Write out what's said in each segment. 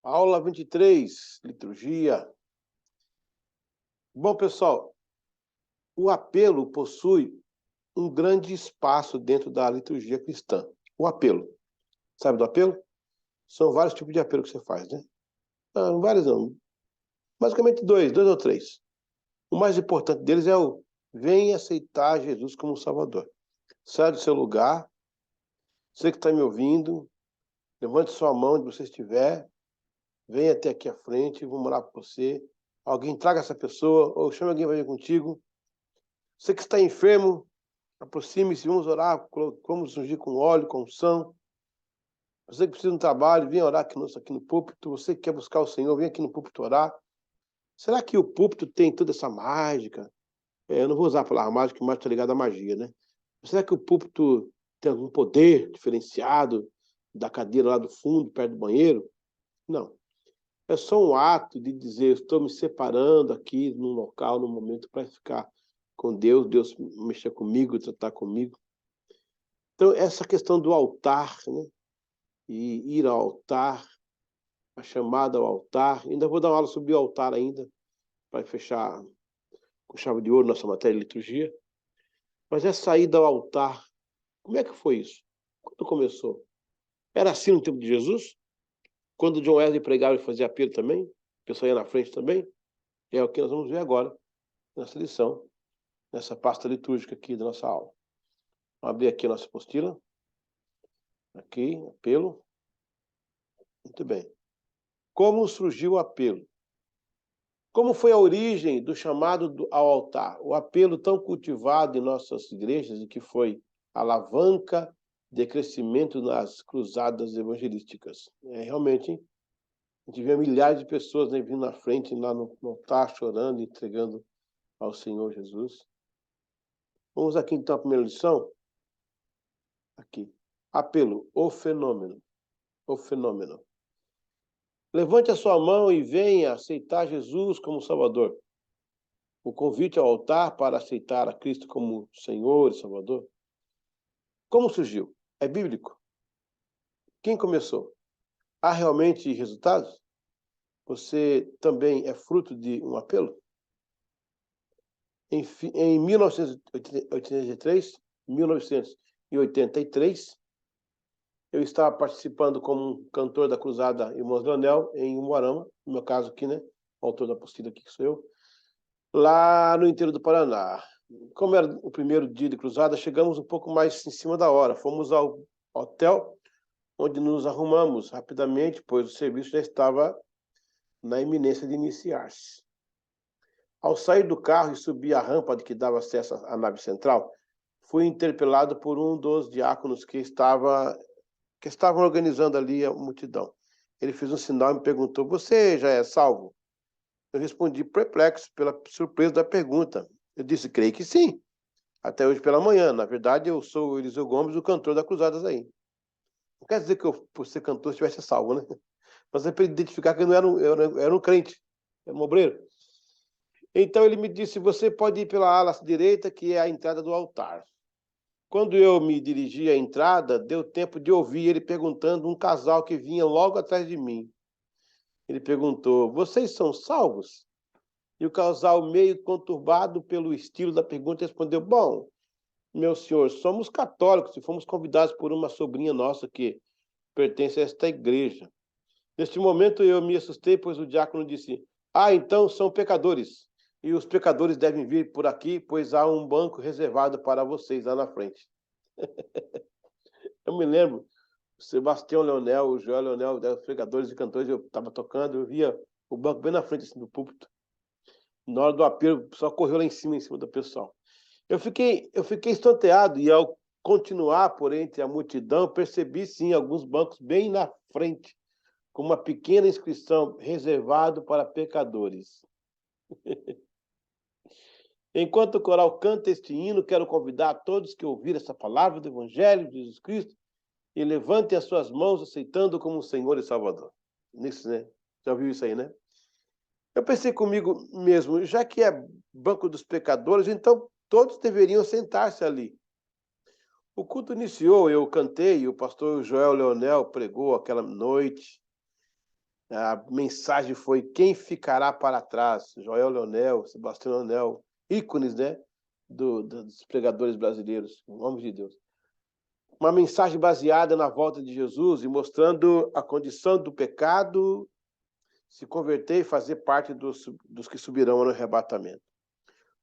Aula 23, liturgia. Bom, pessoal, o apelo possui um grande espaço dentro da liturgia cristã. O apelo. Sabe do apelo? São vários tipos de apelo que você faz, né? Não, vários não. Basicamente dois ou três. O mais importante deles é o venha aceitar Jesus como Salvador. Sai do seu lugar. Você que está me ouvindo, levante sua mão onde você estiver. Venha até aqui à frente, vamos orar por você. Alguém traga essa pessoa, ou chame alguém para vir contigo. Você que está enfermo, aproxime-se, vamos orar, vamos ungir com óleo, com unção. Você que precisa de um trabalho, venha orar aqui no púlpito. Você que quer buscar o Senhor, vem aqui no púlpito orar. Será que o púlpito tem toda essa mágica? Eu não vou usar a palavra mágica, porque mágica está ligada à magia, né? Será que o púlpito tem algum poder diferenciado da cadeira lá do fundo, perto do banheiro? Não. É só um ato de dizer, estou me separando aqui num local, num momento, para ficar com Deus, Deus mexer comigo, tratar comigo. Então, essa questão do altar, né? E ir ao altar, a chamada ao altar. Ainda vou dar uma aula sobre o altar ainda, para fechar com chave de ouro nossa matéria de liturgia. Mas essa ida ao altar, como é que foi isso? Quando começou? Era assim no tempo de Jesus? Quando John Wesley pregava e fazia apelo também? O pessoal ia na frente também? É o que nós vamos ver agora, nessa lição, nessa pasta litúrgica aqui da nossa aula. Vamos abrir aqui a nossa apostila. Aqui, apelo. Muito bem. Como surgiu o apelo? Como foi a origem do chamado ao altar? O apelo tão cultivado em nossas igrejas e que foi alavanca de crescimento nas cruzadas evangelísticas. Realmente, a gente vê milhares de pessoas, né, vindo na frente, lá no altar, chorando, entregando ao Senhor Jesus. Vamos aqui então à primeira lição. Aqui. Apelo, o fenômeno. O fenômeno. Levante a sua mão e venha aceitar Jesus como Salvador. O convite ao altar para aceitar a Cristo como Senhor e Salvador. Como surgiu? É bíblico? Quem começou? Há realmente resultados? Você também é fruto de um apelo? Em 1983, eu estava participando como cantor da Cruzada Irmãos Leonel, em Umuarama, no meu caso aqui, né? O autor da apostila aqui que sou eu, lá no interior do Paraná. Como era o primeiro dia de cruzada, chegamos um pouco mais em cima da hora. Fomos ao hotel, onde nos arrumamos rapidamente, pois o serviço já estava na iminência de iniciar-se. Ao sair do carro e subir a rampa de que dava acesso à nave central, fui interpelado por um dos diáconos que estavam organizando ali a multidão. Ele fez um sinal e me perguntou: "Você já é salvo?" Eu respondi perplexo pela surpresa da pergunta. Eu disse: "Creio que sim. Até hoje pela manhã. Na verdade, eu sou o Eliseu Gomes, o cantor da Cruzadas aí." Não quer dizer que eu, por ser cantor, estivesse salvo, né? Mas é para identificar que eu não era um crente, era um obreiro. Então ele me disse: "Você pode ir pela ala direita, que é a entrada do altar." Quando eu me dirigi à entrada, deu tempo de ouvir ele perguntando um casal que vinha logo atrás de mim. Ele perguntou: "Vocês são salvos?" E o casal, meio conturbado pelo estilo da pergunta, respondeu: "Bom, meu senhor, somos católicos e fomos convidados por uma sobrinha nossa que pertence a esta igreja." Neste momento eu me assustei, pois o diácono disse: "Ah, então são pecadores. E os pecadores devem vir por aqui, pois há um banco reservado para vocês lá na frente." Eu me lembro, o Sebastião Leonel, o Joel Leonel, os pregadores e cantores, eu estava tocando, eu via o banco bem na frente assim, do púlpito. Na hora do apelo, o pessoal correu lá em cima do pessoal. Eu fiquei estonteado e ao continuar por entre a multidão, percebi sim alguns bancos bem na frente, com uma pequena inscrição: "Reservado para pecadores." Enquanto o coral canta este hino, quero convidar a todos que ouviram essa palavra do Evangelho de Jesus Cristo e levantem as suas mãos aceitando como Senhor e Salvador. Nisso, né? Já ouviu isso aí, né? Eu pensei comigo mesmo, já que é banco dos pecadores, então todos deveriam sentar-se ali. O culto iniciou, eu cantei, o pastor Joel Leonel pregou aquela noite. A mensagem foi: quem ficará para trás? Joel Leonel, Sebastião Leonel, ícones, né, dos pregadores brasileiros, em nome de Deus. Uma mensagem baseada na volta de Jesus e mostrando a condição do pecado, se converter e fazer parte dos que subirão no arrebatamento.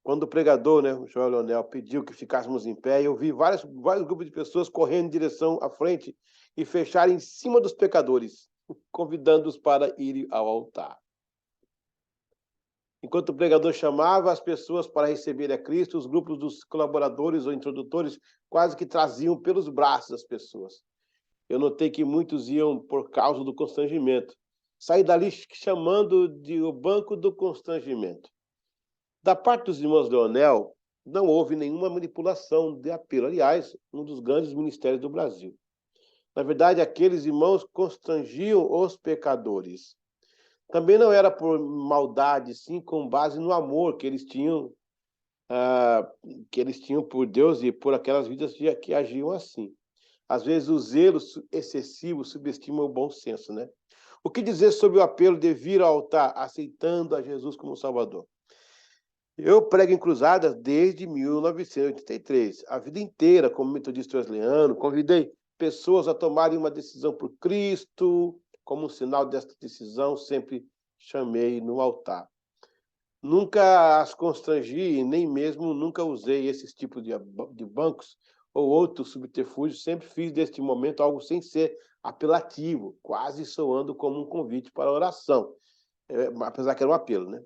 Quando o pregador, né, o Joel Leonel, pediu que ficássemos em pé, eu vi vários grupos de pessoas correndo em direção à frente e fecharem em cima dos pecadores, convidando-os para irem ao altar. Enquanto o pregador chamava as pessoas para receber a Cristo, os grupos dos colaboradores ou introdutores quase que traziam pelos braços as pessoas. Eu notei que muitos iam por causa do constrangimento. Saí dali chamando de o banco do constrangimento. Da parte dos irmãos Leonel, não houve nenhuma manipulação de apelo. Aliás, um dos grandes ministérios do Brasil. Na verdade, aqueles irmãos constrangiam os pecadores. Também não era por maldade, sim, com base no amor que eles tinham por Deus e por aquelas vidas que agiam assim. Às vezes, o zelo excessivo subestima o bom senso, né? O que dizer sobre o apelo de vir ao altar, aceitando a Jesus como Salvador? Eu prego em cruzadas desde 1983. A vida inteira, como metodista wesleyano, convidei pessoas a tomarem uma decisão por Cristo. Como um sinal desta decisão, sempre chamei no altar. Nunca as constrangi, nem mesmo nunca usei esses tipos de bancos ou outros subterfúgios. Sempre fiz deste momento algo sem ser apelativo, quase soando como um convite para a oração, apesar que era um apelo, né?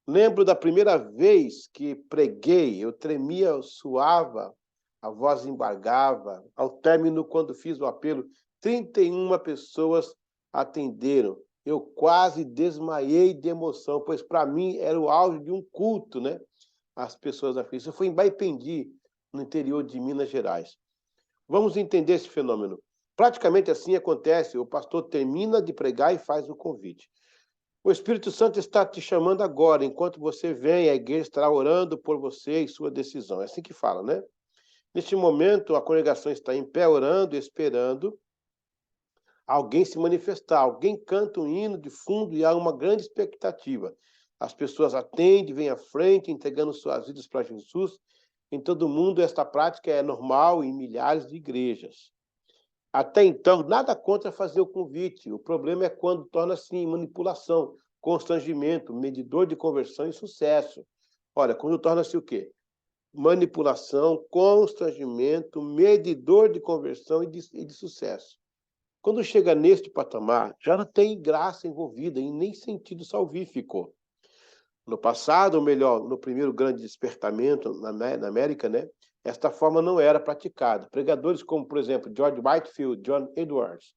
Lembro da primeira vez que preguei, eu tremia, eu suava, a voz embargava. Ao término, quando fiz o apelo, 31 pessoas atenderam. Eu quase desmaiei de emoção, pois para mim era o auge de um culto, né? As pessoas da frente. Eu fui em Baipendi, no interior de Minas Gerais. Vamos entender esse fenômeno. Praticamente assim acontece, o pastor termina de pregar e faz o convite. O Espírito Santo está te chamando agora, enquanto você vem, a igreja estará orando por você e sua decisão. É assim que fala, né? Neste momento, a congregação está em pé, orando, esperando alguém se manifestar. Alguém canta um hino de fundo e há uma grande expectativa. As pessoas atendem, vêm à frente, entregando suas vidas para Jesus. Em todo mundo, esta prática é normal em milhares de igrejas. Até então, nada contra fazer o convite. O problema é quando torna-se manipulação, constrangimento, medidor de conversão e sucesso. Olha, quando torna-se o quê? Manipulação, constrangimento, medidor de conversão e de sucesso. Quando chega neste patamar, já não tem graça envolvida e nem sentido salvífico. No passado, ou melhor, no primeiro grande despertamento na América, né, esta forma não era praticada. Pregadores como, por exemplo, George Whitefield, John Edwards,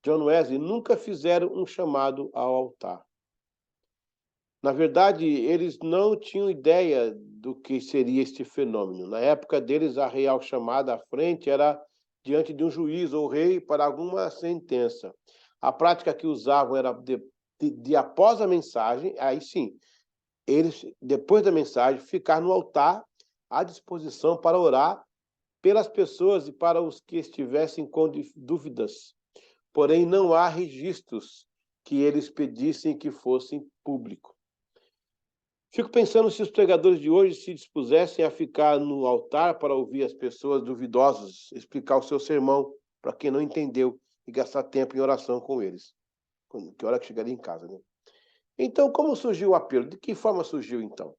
John Wesley, nunca fizeram um chamado ao altar. Na verdade, eles não tinham ideia do que seria este fenômeno. Na época deles, a real chamada à frente era diante de um juiz ou rei para alguma sentença. A prática que usavam era de após a mensagem, aí sim, eles, depois da mensagem, ficar no altar à disposição para orar pelas pessoas e para os que estivessem com dúvidas. Porém, não há registros que eles pedissem que fossem público. Fico pensando se os pregadores de hoje se dispusessem a ficar no altar para ouvir as pessoas duvidosas explicar o seu sermão para quem não entendeu e gastar tempo em oração com eles. Que hora que chegaria em casa, né? Então, como surgiu o apelo? De que forma surgiu, então?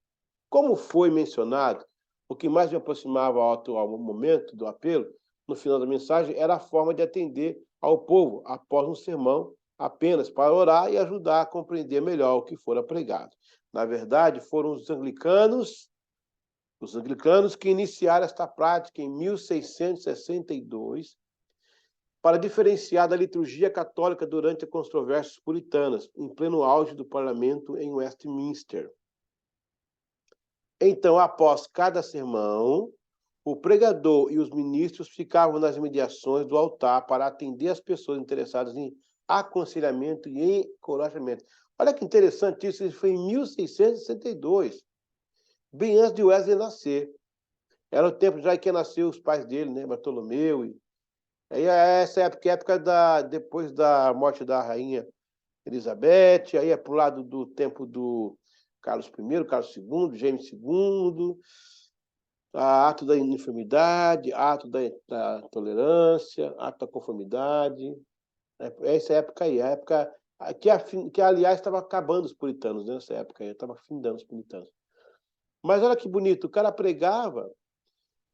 Como foi mencionado, o que mais me aproximava ao atual momento do apelo, no final da mensagem, era a forma de atender ao povo após um sermão, apenas para orar e ajudar a compreender melhor o que fora pregado. Na verdade, foram os anglicanos que iniciaram esta prática em 1662, para diferenciar da liturgia católica durante as controvérsias puritanas, em pleno auge do parlamento em Westminster. Então, após cada sermão, o pregador e os ministros ficavam nas imediações do altar para atender as pessoas interessadas em aconselhamento e encorajamento. Olha que interessante isso foi em 1662, bem antes de Wesley nascer. Era o tempo já que nasceu os pais dele, né, Bartolomeu. Aí essa época depois da morte da rainha Elizabeth, aí é para o lado do tempo do Carlos I, Carlos II, James II, ato da uniformidade, ato da tolerância, ato da conformidade. Essa época aí, a época que aliás, estava acabando os puritanos, né, nessa época aí, estava findando os puritanos. Mas olha que bonito, o cara pregava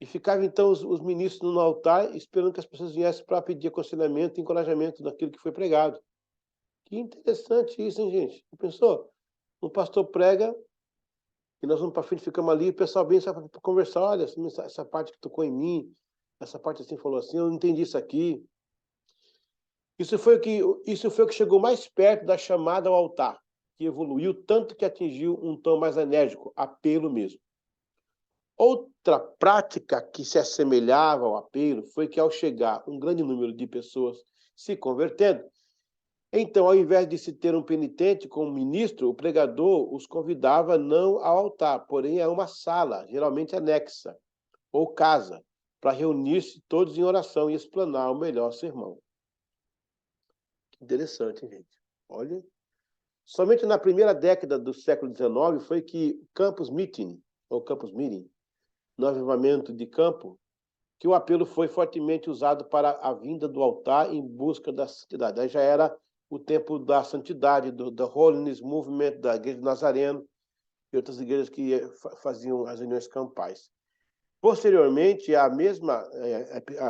e ficava, então, os ministros no altar esperando que as pessoas viessem para pedir aconselhamento e encorajamento daquilo que foi pregado. Que interessante isso, hein, gente? Pensou? Um pastor prega e nós vamos para frente, ficamos ali, o pessoal vem só para conversar, olha, essa parte que tocou em mim, essa parte assim falou assim, eu não entendi isso aqui. Isso foi o que chegou mais perto da chamada ao altar, que evoluiu tanto que atingiu um tom mais enérgico, apelo mesmo. Outra prática que se assemelhava ao apelo foi que, ao chegar um grande número de pessoas se convertendo, então, ao invés de se ter um penitente como ministro, o pregador os convidava não ao altar, porém a uma sala, geralmente anexa, ou casa, para reunir-se todos em oração e explanar o melhor sermão. Interessante, gente. Olha, somente na primeira década do século XIX foi que Campus Meeting, no avivamento de campo, que o apelo foi fortemente usado para a vinda do altar em busca da santidade. Aí já era o tempo da santidade, do Holiness Movement, da Igreja de Nazareno e outras igrejas que faziam as reuniões campais. Posteriormente,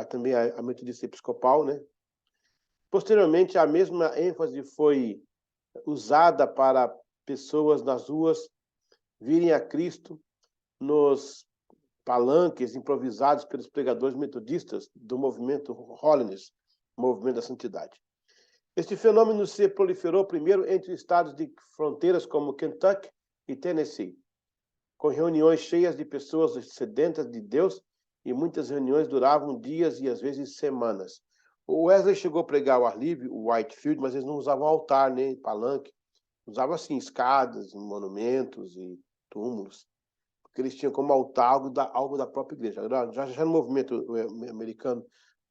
também a metodista episcopal, né? Posteriormente, a mesma ênfase foi usada para pessoas nas ruas virem a Cristo nos palanques improvisados pelos pregadores metodistas do movimento Holiness, movimento da santidade. Este fenômeno se proliferou primeiro entre estados de fronteiras como Kentucky e Tennessee, com reuniões cheias de pessoas sedentas de Deus, e muitas reuniões duravam dias e às vezes semanas. O Wesley chegou a pregar ao ar livre, o Whitefield, mas eles não usavam altar, nem palanque. Usavam, assim, escadas, monumentos e túmulos, porque eles tinham como altar algo da própria igreja. Já no movimento americano,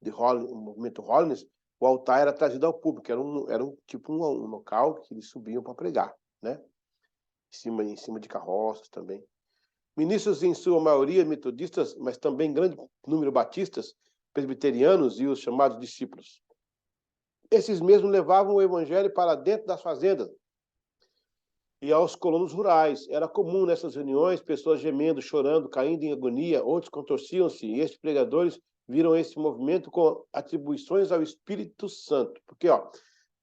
o movimento Holiness, o altar era trazido ao público, era um local que eles subiam para pregar, né? Em cima de carroças também. Ministros, em sua maioria, metodistas, mas também grande número batistas, presbiterianos e os chamados discípulos. Esses mesmos levavam o evangelho para dentro das fazendas e aos colonos rurais. Era comum nessas reuniões pessoas gemendo, chorando, caindo em agonia, outros contorciam-se, e estes pregadores viram esse movimento com atribuições ao Espírito Santo. Porque,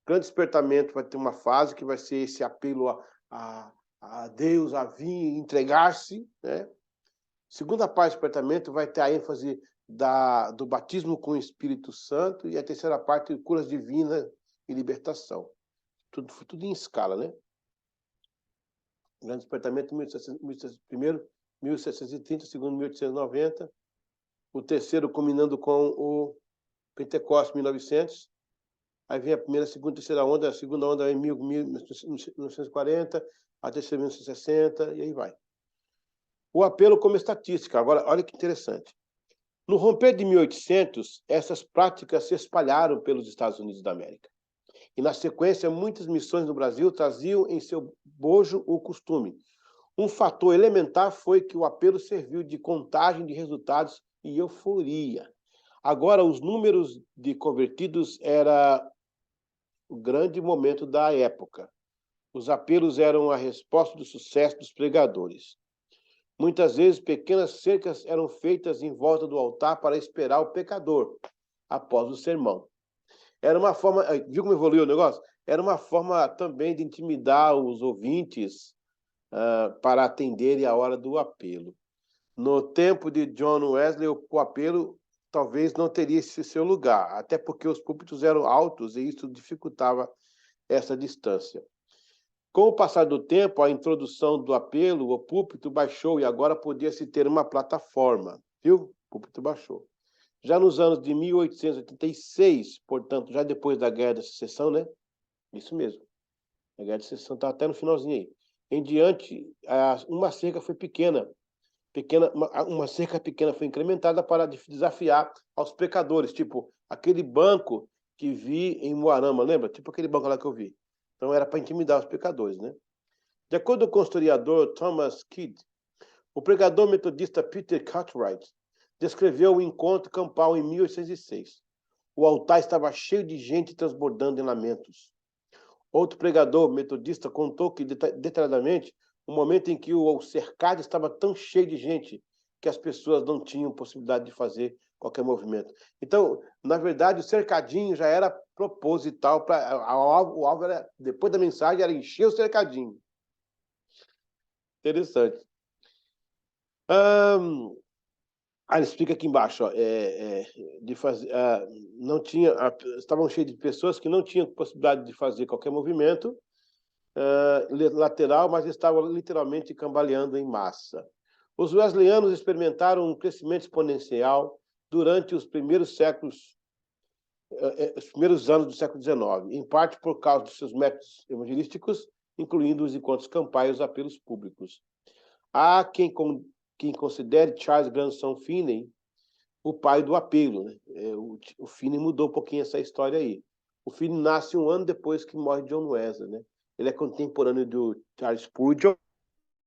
grande despertamento vai ter uma fase que vai ser esse apelo a Deus, a vir entregar-se, né? Segunda parte do despertamento vai ter a ênfase do batismo com o Espírito Santo, e a terceira parte, curas divinas e libertação. Tudo em escala, né? Grande despertamento, primeiro 1730, segundo 1890, o terceiro combinando com o Pentecostes, 1900, aí vem a primeira, segunda, terceira onda, a segunda onda vem em 1940, a terceira 1960, e aí vai. O apelo como estatística. Agora, olha que interessante. No romper de 1800, essas práticas se espalharam pelos Estados Unidos da América. E, na sequência, muitas missões no Brasil traziam em seu bojo o costume. Um fator elementar foi que o apelo serviu de contagem de resultados e euforia. Agora, os números de convertidos era o grande momento da época. Os apelos eram a resposta do sucesso dos pregadores. Muitas vezes, pequenas cercas eram feitas em volta do altar para esperar o pecador após o sermão. Era uma forma, viu como evoluiu o negócio? Era uma forma também de intimidar os ouvintes para atenderem a hora do apelo. No tempo de John Wesley, o apelo talvez não teria esse seu lugar, até porque os púlpitos eram altos e isso dificultava essa distância. Com o passar do tempo, a introdução do apelo, o púlpito baixou e agora podia-se ter uma plataforma, viu? O púlpito baixou. Já nos anos de 1886, portanto, já depois da Guerra da Secessão, né? Isso mesmo. A Guerra da Secessão está até no finalzinho aí. Em diante, uma cerca foi uma cerca pequena foi incrementada para desafiar aos pecadores, tipo aquele banco que vi em Moarama, lembra? Tipo aquele banco lá que eu vi. Então era para intimidar os pecadores, né? De acordo com o historiador Thomas Kidd, o pregador metodista Peter Cartwright descreveu o encontro campal em 1806. O altar estava cheio de gente transbordando em lamentos. Outro pregador metodista contou que detalhadamente o momento em que o cercado estava tão cheio de gente que as pessoas não tinham possibilidade de fazer qualquer movimento. Então, na verdade, o cercadinho já era proposital para o alvo era, depois da mensagem era encher o cercadinho. Interessante. Ele explica aqui embaixo, ó, de fazer, não tinha, estavam cheios de pessoas que não tinham possibilidade de fazer qualquer movimento lateral, mas estavam literalmente cambaleando em massa. Os wesleyanos experimentaram um crescimento exponencial durante os primeiros anos do século XIX, em parte por causa dos seus métodos evangelísticos, incluindo os encontros campais e os apelos públicos. Há quem considere Charles Granson Finney o pai do apelo, né? O Finney mudou um pouquinho essa história aí. O Finney nasce um ano depois que morre John Wesley, né? Ele é contemporâneo do Charles Spurgeon,